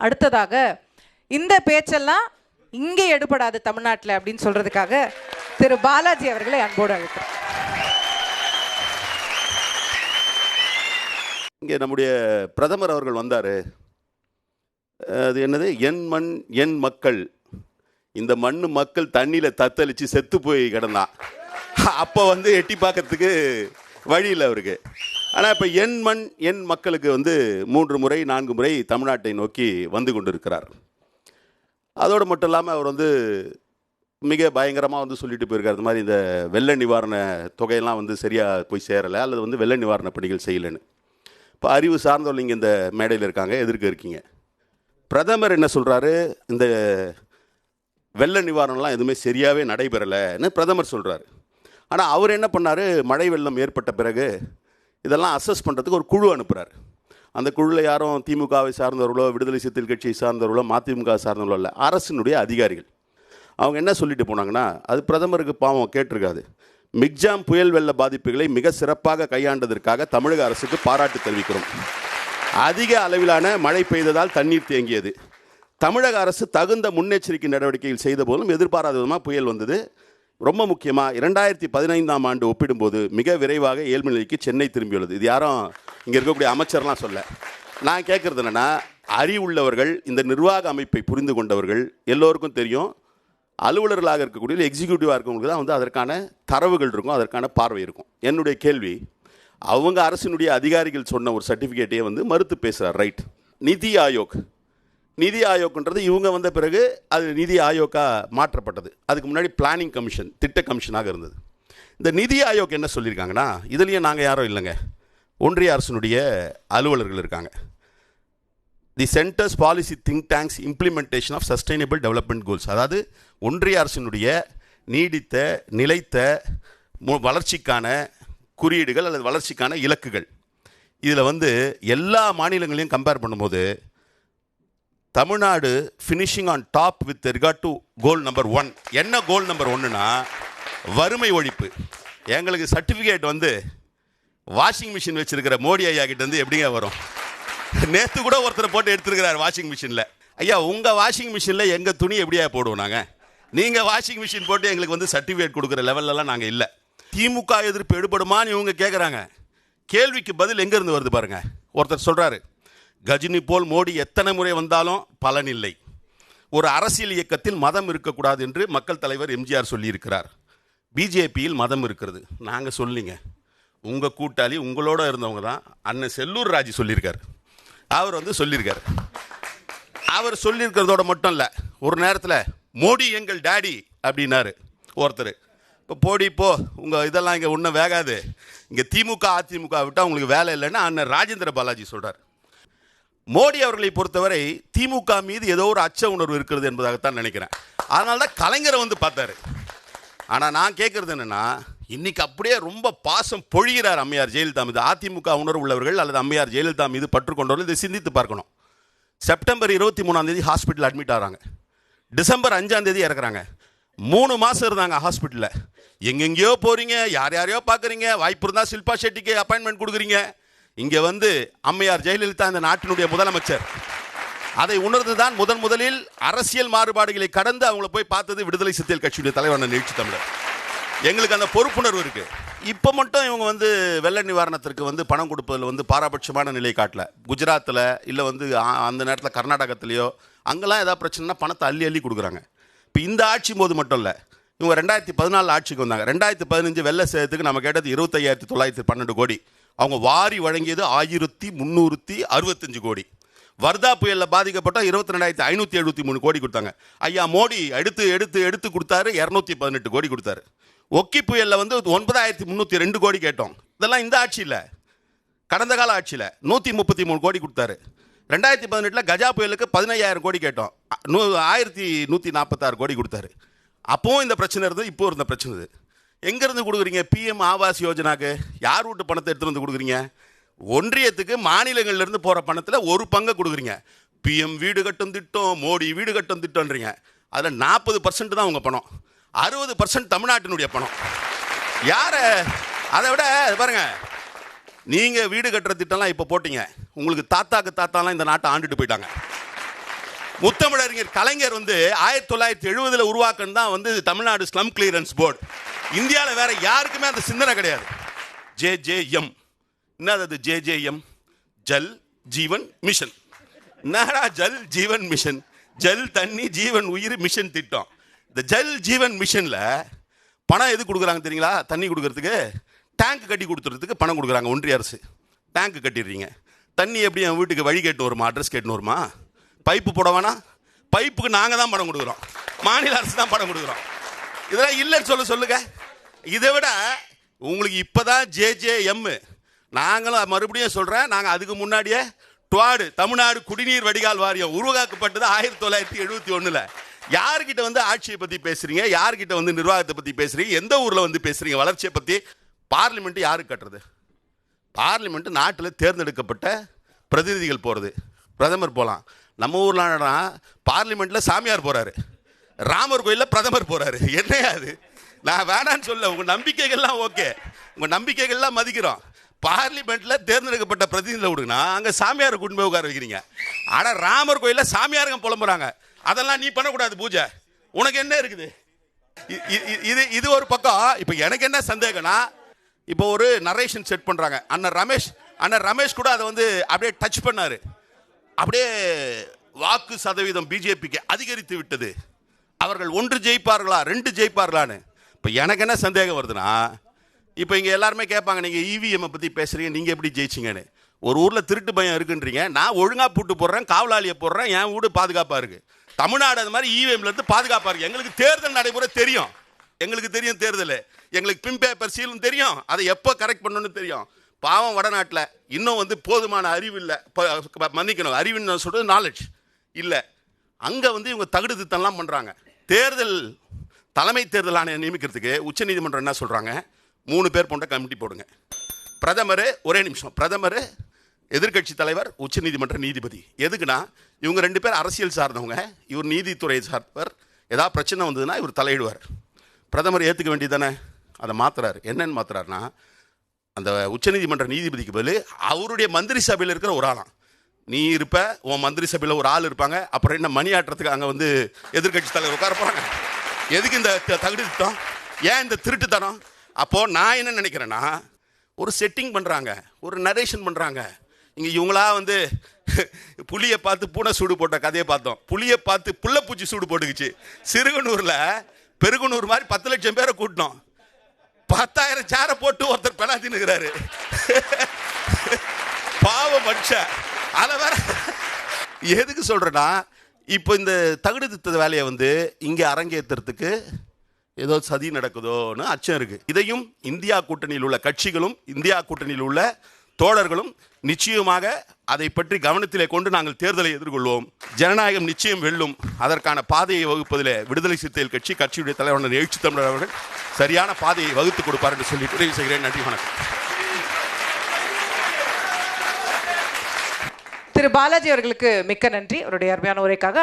அடுத்ததாக இந்த பேச்செல்லாம் இங்கே எடுபடாது தமிழ்நாட்டில் அப்படின்னு சொல்றதுக்காக திரு பாலாஜி அவர்களை அன்போடு அழைக்கிறேன். இங்கே நம்முடைய பிரதமர் அவர்கள் வந்தார். அது என்னது, என் மண் என் மக்கள், இந்த மண் மக்கள் தண்ணியில் தத்தளித்து செத்து போய் கிடந்தான். அப்போ எட்டி பார்க்கறதுக்கு வழி இல்லை அவருக்கு. ஆனால் இப்போ என் மண் என் மக்களுக்கு 3 முறை 4 முறை தமிழ்நாட்டை நோக்கி வந்து கொண்டிருக்கிறார். அதோடு மட்டும் இல்லாமல் அவர் மிக பயங்கரமாக சொல்லிட்டு போயிருக்கார், இந்த மாதிரி இந்த வெள்ள நிவாரண தொகையெல்லாம் சரியாக போய் சேரலை, அல்லது வெள்ள நிவாரண பணிகள் செய்யலைன்னு. இப்போ அறிவு சார்ந்தவர்கள் இங்கே இந்த மேடையில் இருக்காங்க, எதிர்க்க இருக்கீங்க. பிரதமர் என்ன சொல்கிறாரு, இந்த வெள்ள நிவாரணம்லாம் எதுவுமே சரியாகவே நடைபெறலைன்னு பிரதமர் சொல்கிறாரு. ஆனால் அவர் என்ன பண்ணார், மழை வெள்ளம் ஏற்பட்ட பிறகு இதெல்லாம் அசஸ் பண்ணுறதுக்கு ஒரு குழு அனுப்புகிறார். அந்த குழுவில் யாரும் திமுகவை சார்ந்தவர்களோ விடுதலை சிறுத்தைகள் கட்சியை சார்ந்தவர்களோ மதிமுக சார்ந்தவர்களோ இல்லை, அரசினுடைய அதிகாரிகள். அவங்க என்ன சொல்லிட்டு போனாங்கன்னா, அது பிரதமருக்கு பாவம் கேட்டிருக்காது. மிக்ஜாம் புயல் வெள்ள பாதிப்புகளை மிக சிறப்பாக கையாண்டதற்காக தமிழக அரசுக்கு பாராட்டு தெரிவிக்கிறோம். அதிக அளவிலான மழை பெய்ததால் தண்ணீர் தேங்கியது. தமிழக அரசு தகுந்த முன்னெச்சரிக்கை நடவடிக்கைகள் செய்த போதும் எதிர்பாராத விதமாக புயல் வந்தது. ரொம்ப முக்கியமாக 2015ஆம் ஆண்டு ஒப்பிடும்போது மிக விரைவாக இயல்பு நிலைக்கு சென்னை திரும்பியுள்ளது. இது யாரும் இங்கே இருக்கக்கூடிய அமைச்சர்லாம் சொல்ல. நான் கேட்குறது என்னென்னா, அறிவுள்ளவர்கள், இந்த நிர்வாக அமைப்பை புரிந்து கொண்டவர்கள் எல்லோருக்கும் தெரியும், அலுவலர்களாக இருக்கக்கூடிய எக்ஸிக்யூட்டிவாக இருக்கவங்களுக்கு தான் அதற்கான தரவுகள் இருக்கும், அதற்கான பார்வை இருக்கும். என்னுடைய கேள்வி, அவங்க அரசினுடைய அதிகாரிகள் சொன்ன ஒரு சர்டிஃபிகேட்டையே மறுத்து பேசுகிறார். ரைட், நிதி ஆயோக்ன்றது இவங்க வந்த பிறகு அது நிதி ஆயோக்காக மாற்றப்பட்டது. அதுக்கு முன்னாடி பிளானிங் கமிஷன், திட்ட கமிஷனாக இருந்தது. இந்த நிதி ஆயோக் என்ன சொல்லியிருக்காங்கன்னா, இதுலேயும் நாங்கள் யாரும் இல்லைங்க, ஒன்றிய அரசினுடைய அலுவலர்கள் இருக்காங்க. The centre's policy think tanks implementation of sustainable development goals, அதாவது ஒன்றிய அரசினுடைய நீடித்த நிலைத்த வளர்ச்சிக்கான குறியீடுகள் அல்லது வளர்ச்சிக்கான இலக்குகள். இதில் எல்லா மாநிலங்களையும் கம்பேர் பண்ணும்போது Tamil Nadu finishing on top with record to goal number 1. என்ன கோல் நம்பர் 1னா வறுமை ஒழிப்பு. எங்களுக்கு சர்டிஃபிகேட் வாஷிங் மிஷின் வச்சிருக்கிற மோடி ஐயா கிட்ட எப்படிங்க வரும்? நேற்று கூட ஒருத்தரை போட்டு எடுத்துருக்கிறார் வாஷிங் மிஷினில். ஐயா, உங்கள் வாஷிங் மிஷினில் எங்கள் துணி எப்படியா போடுவோம் நாங்கள்? நீங்கள் வாஷிங் மிஷின் போட்டு எங்களுக்கு சர்டிஃபிகேட் கொடுக்குற லெவல்லலாம் நாங்கள் இல்லை. திமுக எதிர்ப்பு எடுபடுமான்னு இவங்க கேட்குறாங்க. கேள்விக்கு பதில் எங்கேருந்து வருது பாருங்கள். ஒருத்தர் சொல்கிறாரு, கஜினி போல் மோடி எத்தனை முறை வந்தாலும் பலனில்லை. ஒரு அரசியல் இயக்கத்தில் மதம் இருக்கக்கூடாது என்று மக்கள் தலைவர் எம்ஜிஆர் சொல்லியிருக்கிறார். பிஜேபியில் மதம் இருக்கிறது. நாங்கள் சொல்லிங்க, உங்கள் கூட்டாளி உங்களோட இருந்தவங்க தான் அண்ணன் செல்லூர் ராஜு சொல்லியிருக்கார். அவர் சொல்லியிருக்கார். அவர் சொல்லியிருக்கிறதோட மட்டும் இல்லை, ஒரு நேரத்தில் மோடி எங்கள் டேடி அப்படின்னாரு ஒருத்தர். இப்போ போடி போ, உங்கள் இதெல்லாம் இங்கே ஒன்றும் வேகாது, இங்கே திமுக அதிமுக விட்டால் உங்களுக்கு வேலை இல்லைன்னு அண்ணன் ராஜேந்திர பாலாஜி சொல்கிறார். மோடி அவர்களை பொறுத்தவரை திமுக மீது ஏதோ ஒரு அச்ச உணர்வு இருக்கிறது என்பதாகத்தான் நினைக்கிறேன். அதனால தான் கலைஞரை பார்த்தாரு. ஆனால் நான் கேட்குறது என்னென்னா, இன்றைக்கி அப்படியே ரொம்ப பாசம் பொழிகிறார் அம்மையார் ஜெயலலிதா மீது. அதிமுக உணர்வு உள்ளவர்கள் அல்லது அம்மையார் ஜெயலலிதா மீது பற்றுக்கொண்டவர்கள் இதை சிந்தித்து பார்க்கணும். செப்டம்பர் 23ஆம் ஹாஸ்பிட்டல் அட்மிட் ஆகிறாங்க. டிசம்பர் 5ஆம் இறக்குறாங்க. 3 மாதம் இருந்தாங்க ஹாஸ்பிட்டலில். எங்கெங்கேயோ போகிறீங்க, யாரையோ பார்க்குறீங்க, வாய்ப்பு இருந்தால் ஷில்பா ஷெட்டிக்கு அப்பாயின்மெண்ட் கொடுக்குறீங்க. இங்கே அம்மையார் ஜெயலலிதா இந்த நாட்டினுடைய முதலமைச்சர். அதை உணர்ந்து தான் முதலில் அரசியல் மாறுபாடுகளை கடந்து அவங்கள போய் பார்த்தது விடுதலை சிறுத்தைகள் கட்சியுடைய தலைவர் எழுச்சி தமிழர். எங்களுக்கு அந்த பொறுப்புணர்வு இருக்குது. இப்போ மட்டும் இவங்க வெள்ள நிவாரணத்திற்கு பணம் கொடுப்பதில் பாரபட்சமான நிலை காட்டல. குஜராத்தில் இல்லை அந்த நேரத்தில் கர்நாடகத்திலையோ அங்கெல்லாம் ஏதாவது பிரச்சனைனா பணத்தை அள்ளி அள்ளி கொடுக்குறாங்க. இப்போ இந்த ஆட்சி போது மட்டும் இல்லை, இவங்க 2014 ஆட்சிக்கு வந்தாங்க. 2015 வெள்ள சேதத்துக்கு நம்ம கேட்டது 25,912 கோடி. அவங்க வாரி வழங்கியது 1,365 கோடி. வர்தா புயலில் பாதிக்கப்பட்ட 22,573 கோடி கொடுத்தாங்க. ஐயா மோடி எடுத்து எடுத்து எடுத்து கொடுத்தாரு, 218 கோடி கொடுத்தாரு. ஒக்கி புயலில் 9,302 கோடி கேட்டோம். இதெல்லாம் இந்த ஆட்சியில், கடந்த கால ஆட்சியில் 133 கோடி கொடுத்தாரு. 2018 கஜா புயலுக்கு 15,000 கோடி கேட்டோம், 1,146 கோடி கொடுத்தாரு. அப்போவும் இந்த பிரச்சனை இருந்தது, இப்போ இருந்த பிரச்சனை இது. எங்கேருந்து கொடுக்குறீங்க? பிஎம் ஆவாஸ் யோஜனாக்கு யார் வீட்டு பணத்தை எடுத்துகிட்டு வந்து கொடுக்குறீங்க? ஒன்றியத்துக்கு மாநிலங்கள்லேருந்து போகிற பணத்தில் ஒரு பங்கை கொடுக்குறீங்க. பிஎம் வீடு கட்டும் திட்டம், மோடி வீடு கட்டும் திட்டம்ன்றீங்க. அதில் 40% தான் உங்கள் பணம், 60% தமிழ்நாட்டினுடைய பணம். யாரை அதை விட பாருங்க, நீங்கள் வீடு கட்டுற திட்டம்லாம் இப்போ போட்டிங்க, உங்களுக்கு தாத்தாக்கு தாத்தாலாம் இந்த நாட்டை ஆண்டுட்டு போயிட்டாங்க. முத்தமிழறிஞர் கலைஞர் வந்து 1970 உருவாக்கணும் தான் வந்து தமிழ்நாடு ஸ்லம் கிளியரன்ஸ் போர்டு. இந்தியாவில் வேற யாருக்குமே அந்த சிந்தனை கிடையாது. ஜேஜேஎம் என்னது? JJM Jal Jeevan mission. என்னடா ஜல் ஜீவன் மிஷன்? ஜல் தண்ணி, ஜீவன் உயிர், மிஷன் திட்டம். இந்த ஜல் ஜீவன் மிஷனில் பணம் எது கொடுக்குறாங்க தெரியுங்களா? தண்ணி கொடுக்கறதுக்கு டேங்க் கட்டி கொடுத்துறதுக்கு பணம் கொடுக்குறாங்க ஒன்றிய அரசு. டேங்க் கட்டிடுறீங்க. தண்ணி எப்படி என் வீட்டுக்கு வழி கேட்டு வருமா, அட்ரஸ் கேட்டுன்னு வருமா? பைப்பு போட வேணா? பைப்புக்கு நாங்கள் தான் பணம் கொடுக்குறோம், மாநில அரசு தான் பணம் கொடுக்குறோம். இதெல்லாம் இல்லைன்னு சொல்லுங்க. இதை விட உங்களுக்கு இப்போதான் ஜேஜேஎம். நாங்களும் மறுபடியும் சொல்கிறேன், நாங்கள் அதுக்கு முன்னாடியே டுவாடு தமிழ்நாடு குடிநீர் வடிகால் வாரியம் உருவாக்கப்பட்டது 1971. யார்கிட்ட வந்து ஆட்சியை பற்றி பேசுகிறீங்க? யார்கிட்ட வந்து நிர்வாகத்தை பற்றி பேசுகிறீங்க? எந்த ஊரில் வந்து பேசுகிறீங்க வளர்ச்சியை பற்றி? பார்லிமெண்ட்டு யாருக்கு கட்டுறது? பார்லிமெண்ட்டு நாட்டில் தேர்ந்தெடுக்கப்பட்ட பிரதிநிதிகள் போகிறது. பிரதமர் போகலாம். நம்ம ஊரில் பார்லிமெண்ட்டில் சாமியார் போகிறாரு, ராமர் கோயிலில் பிரதமர் போகிறாரு. என்னையா அது? நான் வேணான்னு சொல்ல, உங்கள் நம்பிக்கைகள்லாம் ஓகே, உங்கள் நம்பிக்கைகள்லாம் மதிக்கிறோம். பார்லிமெண்ட்டில் தேர்ந்தெடுக்கப்பட்ட பிரதிநிதிகளை விடுங்கன்னா அங்கே சாமியாரை கூட்டு போய் உட்கார வைக்கிறீங்க. ஆனால் ராமர் கோயிலில் சாமியாருங்க புலம்புறாங்க. அதெல்லாம் நீ பண்ணக்கூடாது பூஜை. உனக்கு என்ன இருக்குது? இது ஒரு பக்கம். இப்போ எனக்கு என்ன சந்தேகம்னா, இப்போ ஒரு நரேஷன் செட் பண்ணுறாங்க. அண்ணன் ரமேஷ் கூட அதை வந்து அப்படியே டச் பண்ணார். அப்படியே வாக்கு சதவீதம் பிஜேபிக்கு அதிகரித்து விட்டது, அவர்கள் 1 ஜெயிப்பார்களா 2 ஜெயிப்பார்களான்னு. இப்போ எனக்கு என்ன சந்தேகம் வருதுன்னா, இப்போ இங்கே எல்லாருமே கேட்பாங்க, நீங்கள் இவிஎம்மை பற்றி பேசுகிறீங்க, நீங்கள் எப்படி ஜெயிச்சிங்கன்னு. ஒரு ஊரில் திருட்டு பயம் இருக்குன்றீங்க, நான் ஒழுங்காக பூட்டு போடுறேன், காவலாளியை போடுறேன், என் வீடு பாதுகாப்பாக இருக்குது. தமிழ்நாடு அது மாதிரி இவிஎம்லேருந்து பாதுகாப்பாக இருக்குது. எங்களுக்கு தேர்தல் நடைமுறை தெரியும், எங்களுக்கு தெரியும் தேர்தல், எங்களுக்கு பின் பேப்பர் சீலும் தெரியும், அதை எப்போ கரெக்ட் பண்ணணும்னு தெரியும். பாவம் வடநாட்டில் இன்னும் வந்து போதுமான அறிவு இல்லை, மன்னிக்கணும், அறிவுன்னு சொல்கிறது நாலேஜ் இல்லை. அங்கே வந்து இவங்க தகுடு திட்டம்லாம் பண்ணுறாங்க. தலைமை தேர்தல் ஆணையம் நியமிக்கிறதுக்கு உச்சநீதிமன்றம் என்ன சொல்கிறாங்க? 3 பேர் போன்ற கமிட்டி போடுங்க. பிரதமர், ஒரே நிமிஷம், பிரதமர், எதிர்கட்சி தலைவர், உச்சநீதிமன்ற நீதிபதி. எதுக்குன்னா இவங்க 2 பேர் அரசியல் சார்ந்தவங்க, இவர் நீதித்துறையை சார்ந்தவர். ஏதாவது பிரச்சனை வந்ததுன்னா இவர் தலையிடுவார். பிரதமர் ஏற்றுக்க வேண்டியது தானே? அதை மாற்றுறாரு. என்னன்னு மாற்றுறாருன்னா, அந்த உச்சநீதிமன்ற நீதிபதிக்கு பதில் அவருடைய மந்திரி சபையில் இருக்கிற ஒரு ஆளாம் நீ இருப்ப, உன் மந்திரி சபையில் ஒரு ஆள் இருப்பாங்க. அப்புறம் என்ன மணி ஆட்டுறதுக்கு அங்கே வந்து எதிர்கட்சி தலைவர் உட்கார போகிறாங்க? எதுக்கு இந்த தகுதி திட்டம்? ஏன் இந்த திருட்டுத்தனம்? அப்போது நான் என்ன நினைக்கிறேன்னா, ஒரு செட்டிங் பண்ணுறாங்க, ஒரு நரேஷன் பண்ணுறாங்க. இங்கே இவங்களா வந்து புளியை பார்த்து பூனை சூடு போட்ட கதையை பார்த்தோம். புளியை பார்த்து புள்ளப்பூச்சி சூடு போட்டுக்குச்சு. சிறுகனூரில் பெருகுனூர் மாதிரி 10 லட்சம் பேரை கூட்டினோம். 10,000 சேரை போட்டு ஒருத்தர் பெனாத்தி நிற்கிறாரு. பாவம் மனுஷன். அதை வேற எதுக்கு சொல்கிறேன்னா, இப்போ இந்த தகுடு திட்ட வேலையை வந்து இங்கே அரங்கேற்றுறதுக்கு ஏதோ சதி நடக்குதோன்னு அச்சம் இருக்குது. இதையும் இந்தியா கூட்டணியில் உள்ள கட்சிகளும் இந்தியா கூட்டணியில் உள்ள தோழர்களும் நிச்சயமாக அதை பற்றி கவனத்திலே கொண்டு நாங்கள் தேர்தலை எதிர்கொள்வோம். ஜனநாயகம் நிச்சயம் வெல்லும். அதற்கான பாதையை வகுப்பதில் விடுதலை சிறுத்தைகள் கட்சியுடைய தலைவர் எழுச்சி தமிழர் அவர்கள் சரியான பாதையை வகுத்து கொடுப்பார் என்று சொல்லி நிறைவு செய்கிறேன். நன்றி, வணக்கம். திரு பாலாஜி அவர்களுக்கு மிக்க நன்றி அவருடைய அருமையான உரைக்காக.